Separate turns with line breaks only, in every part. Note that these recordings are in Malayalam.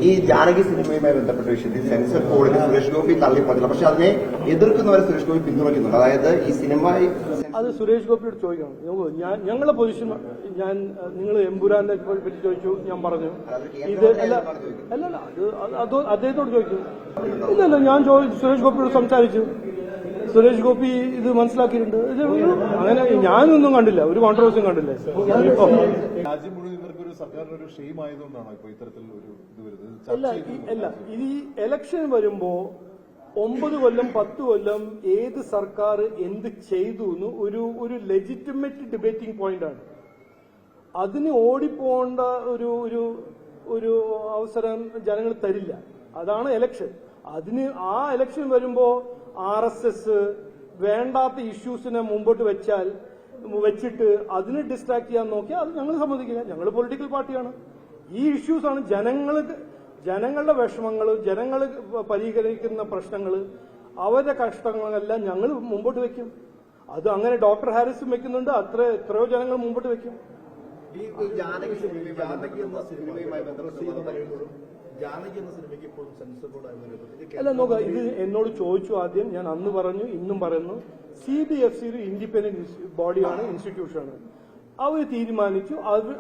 ഈ ജാനകി സിനിമയുമായി ബന്ധപ്പെട്ട വിഷയത്തിൽ സെൻസർ ബോർഡിന് സുരേഷ് ഗോപി തള്ളിപ്പറഞ്ഞില്ല. പക്ഷെ അതിനെ എതിർക്കുന്നവരെ സുരേഷ് ഗോപി പിന്തുണയ്ക്കുന്നുണ്ട്. അതായത് ഈ സിനിമ
അത് സുരേഷ് ഗോപിയോട് ചോദിക്കണം. ഞങ്ങളുടെ പൊസിഷൻ നിങ്ങൾ എമ്പുരാനെ പറ്റി ചോദിച്ചു, ഞാൻ പറഞ്ഞു ഇത് അല്ല അത് അദ്ദേഹത്തോട് ചോദിച്ചു. ഇല്ലല്ല, ഞാൻ സുരേഷ് ഗോപിയോട് സംസാരിച്ചു. സുരേഷ് ഗോപി ഇത് മനസ്സിലാക്കിയിട്ടുണ്ട്. അങ്ങനെ ഞാനൊന്നും കണ്ടില്ല, ഒരു കോൺട്രവേഴ്സിയും കണ്ടില്ല.
രാജ്യം മുഴുവൻ ഇവർക്കൊരു സർക്കാരിന് ഒരു ഷെയിം ആയതുകൊണ്ടാണോ ഇപ്പൊ ഇത്തരത്തിലുള്ള ഒരു ഇത് വരുന്നത്?
അല്ല, ഈ ഇലക്ഷൻ വരുമ്പോ 9 കൊല്ലം 10 കൊല്ലം ഏത് സർക്കാർ എന്ത് ചെയ്തു എന്ന് ഒരു ലെജിറ്റിമേറ്റ് ഡിബേറ്റിംഗ് പോയിന്റ് ആണ്. അതിന് ഓടിപ്പോണ്ട ഒരു അവസരം ജനങ്ങൾ തരില്ല. അതാണ് ഇലക്ഷൻ. അതിന് ആ ഇലക്ഷൻ വരുമ്പോ RSS വേണ്ടാത്ത ഇഷ്യൂസിനെ മുമ്പോട്ട് വെച്ചിട്ട് അതിനെ ഡിസ്ട്രാക്ട് ചെയ്യാൻ നോക്കിയാൽ അത് ഞങ്ങൾ സമ്മതിക്കില്ല. ഞങ്ങൾ പൊളിറ്റിക്കൽ പാർട്ടിയാണ്. ഈ ഇഷ്യൂസാണ് ജനങ്ങളുടെ വിഷമങ്ങൾ, ജനങ്ങൾ പരിഹരിക്കുന്ന പ്രശ്നങ്ങൾ, അവരുടെ കഷ്ടങ്ങളെല്ലാം ഞങ്ങൾ മുമ്പോട്ട് വെക്കും. അത് അങ്ങനെ ഡോക്ടർ ഹാരിസും വെക്കുന്നുണ്ട്, എത്രയോ ജനങ്ങൾ മുമ്പോട്ട് വെക്കും. അല്ല, നോക്കുക, ഇത് എന്നോട് ചോദിച്ചു ആദ്യം. ഞാൻ അന്ന് പറഞ്ഞു, ഇന്നും പറയുന്നു. CBFC ഒരു ഇൻഡിപെൻഡന്റ് ബോഡിയാണ്, ഇൻസ്റ്റിറ്റ്യൂഷനാണ്. അവർ തീരുമാനിച്ചു.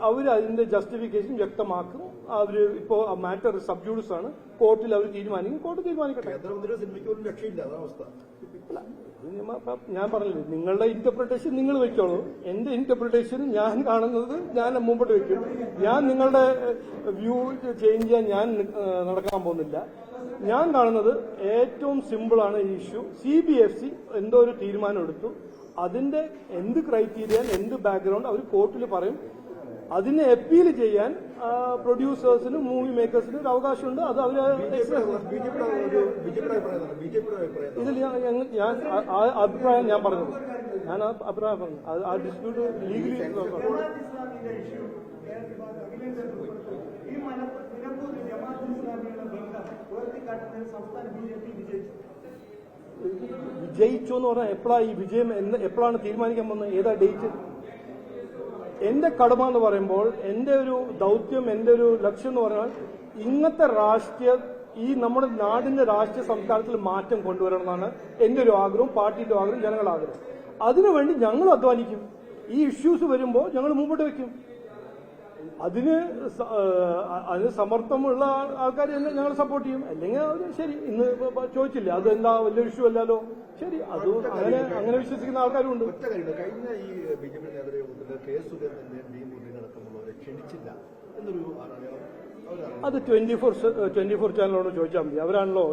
അവർ അതിന്റെ ജസ്റ്റിഫിക്കേഷൻ വ്യക്തമാക്കും. അവര് ഇപ്പോ മാറ്റർ സബ്ജൂഡിസ് ആണ്, കോർട്ടിൽ അവർ തീരുമാനിക്കും. കോർട്ട് തീരുമാനിക്കട്ടെ. ഞാൻ പറഞ്ഞില്ലേ, നിങ്ങളുടെ ഇന്റർപ്രിട്ടേഷൻ നിങ്ങൾ വെച്ചോളൂ. എന്റെ ഇന്റർപ്രിട്ടേഷൻ ഞാൻ കാണുന്നത് ഞാൻ മുമ്പോട്ട് വെക്കും. ഞാൻ നിങ്ങളുടെ വ്യൂ ചേഞ്ച് ചെയ്യാൻ ഞാൻ നടക്കാൻ പോകുന്നില്ല. ഞാൻ കാണുന്നത് ഏറ്റവും സിമ്പിളാണ് ഈ ഇഷ്യൂ. CBFC എന്തോ ഒരു തീരുമാനം എടുത്തു. അതിന്റെ എന്ത് ക്രൈറ്റീരിയ, എന്ത് ബാക്ക്ഗ്രൗണ്ട് അവർ കോർട്ടിൽ പറയും. അതിനെ അപ്പീൽ ചെയ്യാൻ പ്രൊഡ്യൂസേഴ്സിനും മൂവി മേക്കേഴ്സിനും ഒരു അവകാശമുണ്ട്. അത് അവർ ഇതിൽ ഞാൻ അഭിപ്രായം ഞാൻ പറഞ്ഞു. ഞാൻ അഭിപ്രായം പറഞ്ഞു. ആ ഡിസ്പ്യൂട്ട് ലീഗലി വിജയിച്ചു എന്ന് പറഞ്ഞാൽ എപ്പോഴാണ് ഈ വിജയം, എപ്പോഴാണ് തീരുമാനിക്കാൻ പോകുന്നത്, ഏതാ ഡേറ്റ്? എന്റെ കടമ എന്ന് പറയുമ്പോൾ, എന്റെ ഒരു ദൌത്യം, എന്റെ ഒരു ലക്ഷ്യം എന്ന് പറഞ്ഞാൽ ഇന്നത്തെ ഈ നമ്മുടെ നാടിന്റെ രാഷ്ട്രീയ സംസ്കാരത്തിൽ മാറ്റം കൊണ്ടുവരണം എന്നാണ് എന്റെ ഒരു ആഗ്രഹം, പാർട്ടിയുടെ ആഗ്രഹം, ജനങ്ങളുടെ ആഗ്രഹം. അതിനുവേണ്ടി ഞങ്ങൾ അധ്വാനിക്കും. ഈ ഇഷ്യൂസ് വരുമ്പോൾ ഞങ്ങൾ മുമ്പോട്ട് വെക്കും. അതിന് സമർത്ഥമുള്ള ആൾക്കാർ തന്നെ ഞങ്ങൾ സപ്പോർട്ട് ചെയ്യും. അല്ലെങ്കിൽ അവർ ശരി, ഇന്ന് ചോദിച്ചില്ല, അതെന്താ വലിയ ഇഷ്യൂ അല്ലല്ലോ, ശരി, അത് അങ്ങനെ വിശ്വസിക്കുന്ന ആൾക്കാരും ഉണ്ട്.
കഴിഞ്ഞ ഈ BJP നേതൃത്വത്തിൽ കെ സുരേന്ദ്രനെ അടക്കമുള്ളവരെ ക്ഷണിച്ചില്ല എന്നൊരു
അത് 24 ചാനലോട് ചോദിച്ചാൽ മതി. അവരാണല്ലോ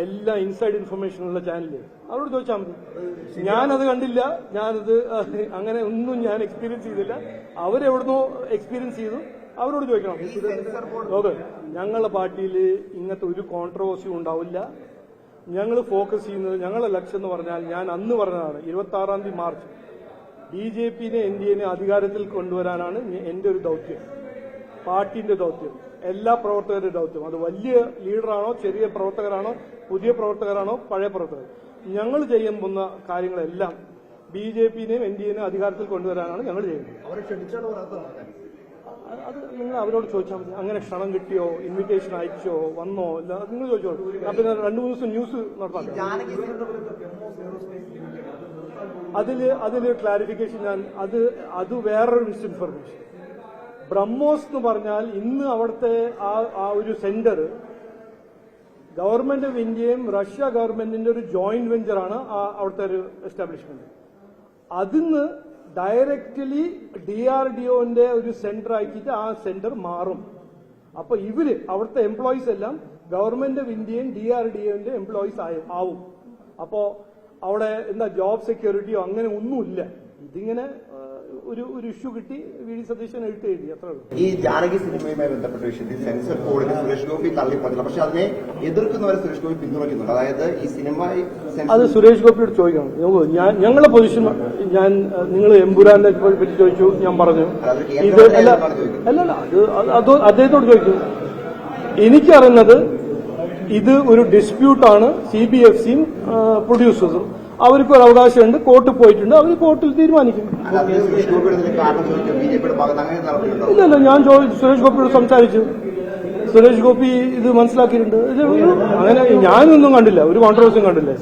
എല്ലാ ഇൻസൈഡ് ഇൻഫർമേഷൻ ഉള്ള ചാനല്. അവരോട് ചോദിച്ചാൽ മതി. ഞാനത് കണ്ടില്ല, ഞാനത് അങ്ങനെ ഒന്നും ഞാൻ എക്സ്പീരിയൻസ് ചെയ്തില്ല. അവരെവിടുന്നോ എക്സ്പീരിയൻസ് ചെയ്തു, അവരോട് ചോദിക്കണം. ഓക്കെ, ഞങ്ങളുടെ പാർട്ടിയിൽ ഇങ്ങനത്തെ ഒരു കോൺട്രവേഴ്സിയും ഉണ്ടാവില്ല. ഞങ്ങൾ ഫോക്കസ് ചെയ്യുന്നത്, ഞങ്ങളുടെ ലക്ഷ്യം എന്ന് പറഞ്ഞാൽ, ഞാൻ അന്ന് പറഞ്ഞതാണ്, 26 മാർച്ച് BJPനെ NDAനെ അധികാരത്തിൽ കൊണ്ടുവരാനാണ് എന്റെ ഒരു ദൌത്യം, പാർട്ടിന്റെ ദൌത്യം, എല്ലാ പ്രവർത്തകരുടെ ദൌത്യം. അത് വലിയ ലീഡറാണോ, ചെറിയ പ്രവർത്തകരാണോ, പുതിയ പ്രവർത്തകരാണോ, പഴയ പ്രവർത്തകർ, ഞങ്ങൾ ചെയ്യാൻ പോകുന്ന കാര്യങ്ങളെല്ലാം BJPനെയും NDAനെയും അധികാരത്തിൽ കൊണ്ടുവരാനാണ് ഞങ്ങൾ ചെയ്യുന്നത്. അത് നിങ്ങൾ അവരോട് ചോദിച്ചാൽ മതി. അങ്ങനെ ക്ഷണം കിട്ടിയോ, ഇൻവിറ്റേഷൻ അയച്ചോ, വന്നോ, ഇല്ല, നിങ്ങൾ ചോദിച്ചോളൂ. ഞാൻ പിന്നെ 2-3 ദിവസം ന്യൂസ് നടത്താം. അതില് ക്ലാരിഫിക്കേഷൻ അത് വേറൊരു മിസ്ഇൻഫർമേഷൻ. ബ്രഹ്മോസ് എന്ന് പറഞ്ഞാൽ ഇന്ന് അവിടുത്തെ ആ ഒരു സെന്റർ ഗവൺമെന്റ് ഓഫ് ഇന്ത്യയും റഷ്യ ഗവൺമെന്റിന്റെ ഒരു ജോയിന്റ് വെഞ്ചറാണ് അവിടുത്തെ ഒരു എസ്റ്റാബ്ലിഷ്മെന്റ്. അതിന്ന് ഡയറക്റ്റ്ലി DRDOന്റെ ഒരു സെന്റർ ആക്കിയിട്ട് ആ സെന്റർ മാറും. അപ്പൊ അവിടുത്തെ എംപ്ലോയീസ് എല്ലാം ഗവൺമെന്റ് ഓഫ് ഇന്ത്യയും DRDOന്റെ എംപ്ലോയീസ് ആവും. അപ്പോ അവിടെ എന്താ ജോബ് സെക്യൂരിറ്റിയോ അങ്ങനെ ഒന്നുമില്ല. ഇതിങ്ങനെ ഒരു ഇഷ്യൂ കിട്ടി, VD സതീശൻ എഴുതി, അത്രേ ഉള്ളൂ.
ഈ ജാനകി സിനിമയുമായി ബന്ധപ്പെട്ട വിഷയത്തിൽ സെൻസർ ബോർഡിന് സുരേഷ് ഗോപി തള്ളിപ്പറഞ്ഞില്ല. പക്ഷെ അതിനെ എതിർക്കുന്നവരെ സുരേഷ് ഗോപി പിന്തുണയ്ക്കുന്നുണ്ട്. അതായത് ഈ സിനിമ
അത് സുരേഷ് ഗോപിയോട് ചോദിക്കണം. ഞങ്ങളുടെ പൊസിഷൻ നിങ്ങൾ എമ്പുരാനെ പറ്റി ചോദിച്ചു, ഞാൻ പറഞ്ഞു. ഇത് അല്ല അത് അദ്ദേഹത്തോട് ചോദിച്ചു. എനിക്കറിയുന്നത് ഇത് ഒരു ഡിസ്പ്യൂട്ടാണ്. CBFCയും പ്രൊഡ്യൂസേഴ്സും അവർക്ക് ഒരു അവകാശമുണ്ട്. കോർട്ടിൽ പോയിട്ടുണ്ട്, അവർ കോർട്ടിൽ തീരുമാനിക്കും. ഇല്ലല്ല, ഞാൻ സുരേഷ് ഗോപിയോട് സംസാരിച്ചു. സുരേഷ് ഗോപി ഇത് മനസ്സിലാക്കിയിട്ടുണ്ട്. അങ്ങനെ ഞാനൊന്നും കണ്ടില്ല, ഒരു കോൺട്രവേഴ്സിയും കണ്ടില്ല.